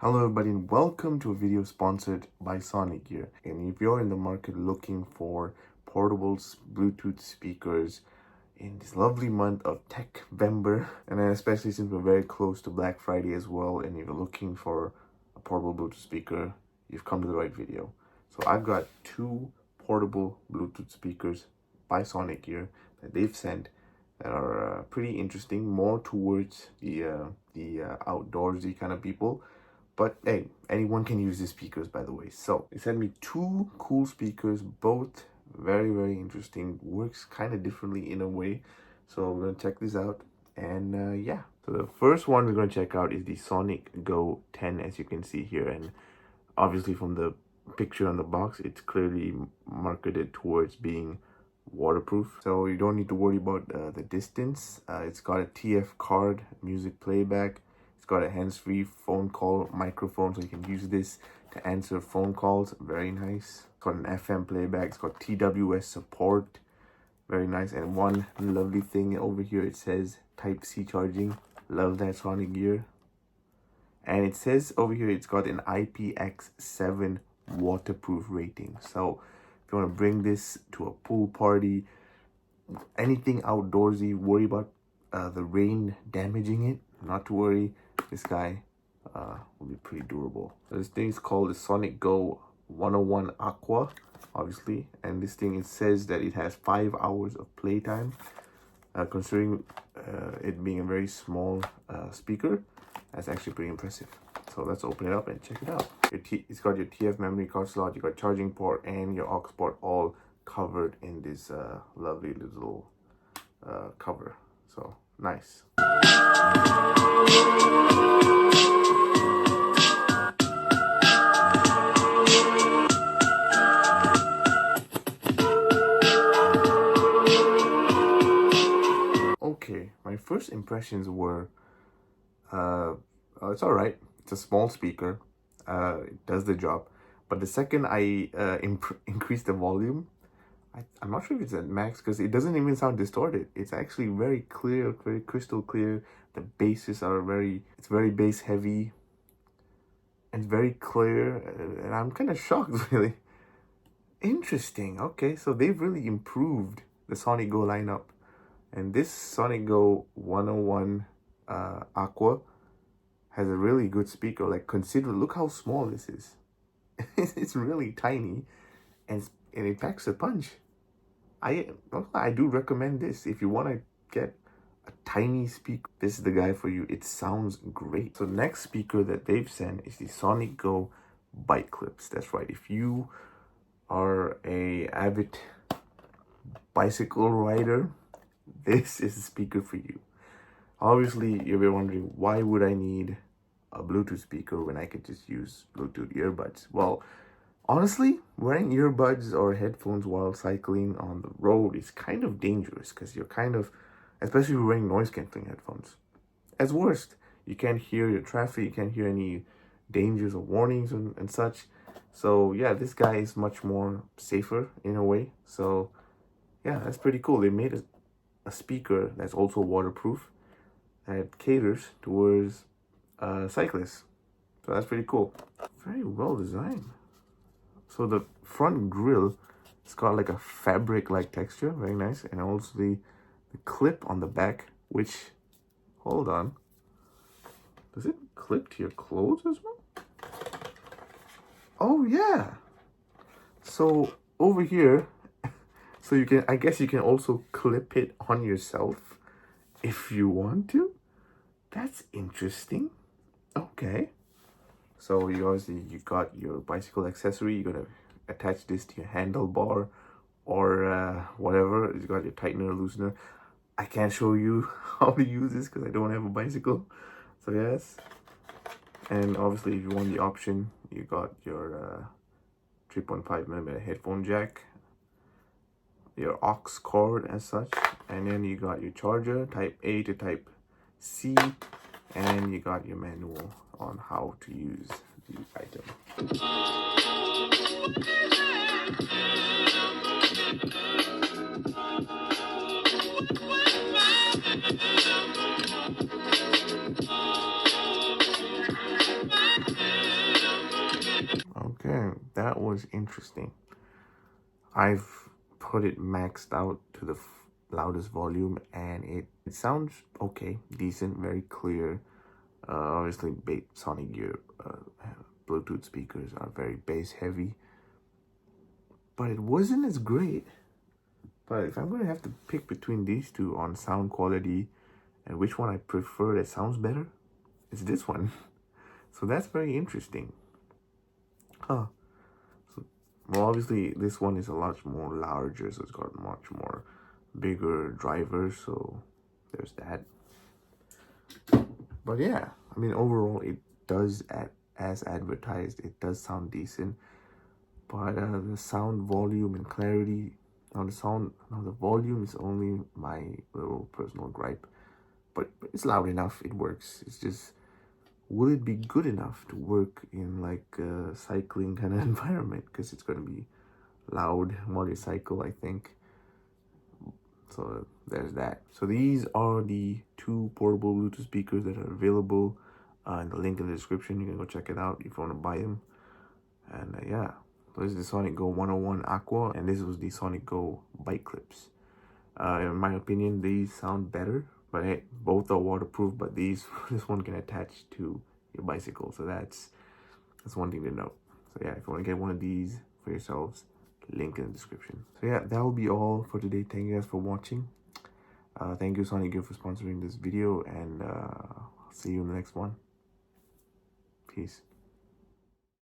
Hello everybody and welcome to a video sponsored by Sonicgear. And if you're in the market looking for portable Bluetooth speakers in this lovely month of Techvember, and then especially since we're very close to Black Friday as well, and if you're looking for a portable Bluetooth speaker, you've come to the right video. So I've got two portable Bluetooth speakers by Sonicgear that they've sent that are pretty interesting, more towards the outdoorsy kind of people. But hey, anyone can use these speakers, by the way. So they sent me two cool speakers, both very interesting. Works kind of differently in a way. So we're gonna check this out. And yeah, so the first one we're gonna check out is the Sonic Go 10, as you can see here. And obviously from the picture on the box, it's clearly marketed towards being waterproof, so you don't need to worry about the distance. It's got a TF card, music playback. It's got a hands-free phone call microphone, so you can use this to answer phone calls. Very nice. It's got an FM playback. It's got TWS support. Very nice. And one lovely thing over here, it says Type-C charging. Love that Sonicgear. And it says over here it's got an IPX7 waterproof rating. So if you want to bring this to a pool party, anything outdoorsy, worry about the rain damaging it, not to worry. This guy will be pretty durable. So this thing is called the Sonic Go 101 Aqua, obviously. And this thing, it says that it has 5 hours of playtime. Considering it being a very small speaker, that's actually pretty impressive. So let's open it up and check it out. It's got your TF memory card slot, you got charging port and your aux port all covered in this lovely little cover. So nice. Okay, my first impressions were it's all right. It's a small speaker. It does the job. But the second I increase the volume, I'm not sure if it's at max, because it doesn't even sound distorted. It's actually very clear, very crystal clear. The basses are it's very bass heavy. And it's very clear. And I'm kind of shocked, really. Interesting. Okay, so they've really improved the Sonic Go lineup. And this Sonic Go 101 Aqua has a really good speaker. Like, look how small this is. It's really tiny, and it packs a punch. I do recommend this. If you want to get a tiny speaker, this is the guy for you. It sounds great. So next speaker that they've sent is the Sonic Go BikeClipz. That's right. If you are a avid bicycle rider, this is a speaker for you. Obviously, you're wondering, why would I need a Bluetooth speaker when I could just use Bluetooth earbuds? Well, honestly, wearing earbuds or headphones while cycling on the road is kind of dangerous, because you're especially if you're wearing noise cancelling headphones. At worst, you can't hear your traffic, you can't hear any dangers or warnings and such. So yeah, this guy is much more safer in a way. So yeah, that's pretty cool. They made a speaker that's also waterproof, that caters towards cyclists. So that's pretty cool. Very well designed. So the front grille, it's got like a fabric-like texture, very nice. And also the clip on the back, which, hold on, does it clip to your clothes as well? Oh yeah. So over here, so I guess you can also clip it on yourself if you want to. That's interesting. Okay. So you got your bicycle accessory. You're gonna attach this to your handlebar or whatever. You got your tightener, loosener. I can't show you how to use this because I don't have a bicycle. So yes. And obviously, if you want the option, you got your 3.5mm headphone jack, your aux cord as such, and then you got your charger, type A to type C, and you got your manual on how to use the item. that was interesting. I've put it maxed out to the loudest volume, and it sounds okay, decent, very clear. Obviously, Sonicgear Bluetooth speakers are very bass heavy, but it wasn't as great. But if I'm going to have to pick between these two on sound quality and which one I prefer that sounds better, it's this one. So that's very interesting. Huh. So, well, obviously, this one is a lot more larger, so it's got much more bigger drivers, so there's that. But yeah, I mean, overall, it does, as advertised, it does sound decent. But the sound volume and clarity, the volume is only my little personal gripe. But it's loud enough, it works. It's just, will it be good enough to work in like a cycling kind of environment? Because it's going to be loud while you cycle, I think. So there's that. So these are the two portable Bluetooth speakers that are available. In the link in the description, you can go check it out if you want to buy them. And yeah, so this is the Sonic Go 101 Aqua, and this was the Sonic Go BikeClipz. In my opinion, these sound better, but hey, both are waterproof. But this one can attach to your bicycle, so that's one thing to note. So yeah, if you want to get one of these for yourselves, link in the description. So yeah, that will be all for today. Thank you guys for watching. Thank you, Sonicgear, for sponsoring this video, and I'll see you in the next one. Peace.